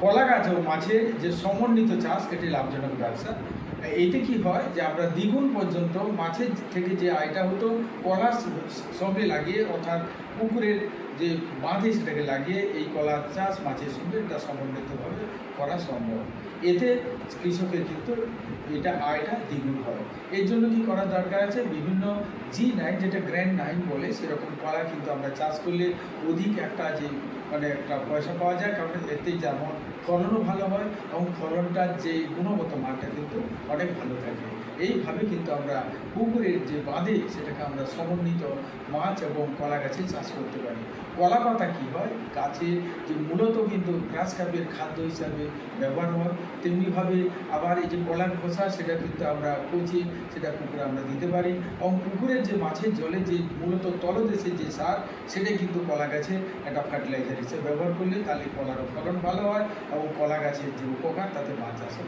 কলা গাছ ও মাছের যে সমন্বিত চাষ এটি লাভজনক ব্যবসা। এতে কি হয় যে আমরা দ্বিগুণ পর্যন্ত মাছের থেকে যে আয়টা হতো কলার সঙ্গে লাগিয়ে, অর্থাৎ পুকুরের যে বাঁধে সেটাকে লাগিয়ে এই কলার চাষ মাছের সঙ্গে এটা সমন্বিতভাবে করা সম্ভব। এতে কৃষকের কিন্তু এটা আয়টা দ্বিগুণ হয়। এর জন্য কি করার দরকার আছে, বিভিন্ন G9 যেটা গ্র্যান্ড 9 বলে সেরকম কলা কিন্তু আমরা চাষ করলে অধিক একটা যে একটা পয়সা পাওয়া যায়, কারণ এতে যেমন ফলনও ভালো হয় এবং ফলনটার যে গুণগত মানটা কিন্তু অনেক ভালো থাকে। এইভাবে কিন্তু আমরা পুকুরের যে বাঁধে সেটাকে আমরা সমন্বিত মাছ এবং কলা গাছের চাষ করতে পারি। কলা পাতা কী হয়, গাছে যে মূলত কিন্তু ঘাস কাপের খাদ্য হিসাবে ব্যবহার হয়, তেমনিভাবে আবার এই যে কলার খোসা সেটা কিন্তু আমরা পচিয়ে সেটা পুকুরে আমরা দিতে পারি, এবং পুকুরের যে মাছের জলে যে মূলত তলদেশে যে সার সেটা কিন্তু কলা গাছে একটা ফার্টিলাইজার হিসেবে ব্যবহার করলে তাহলে কলারও ফলন ভালো হয় এবং কলা গাছের যে উপকার তাতে মাছ চাষও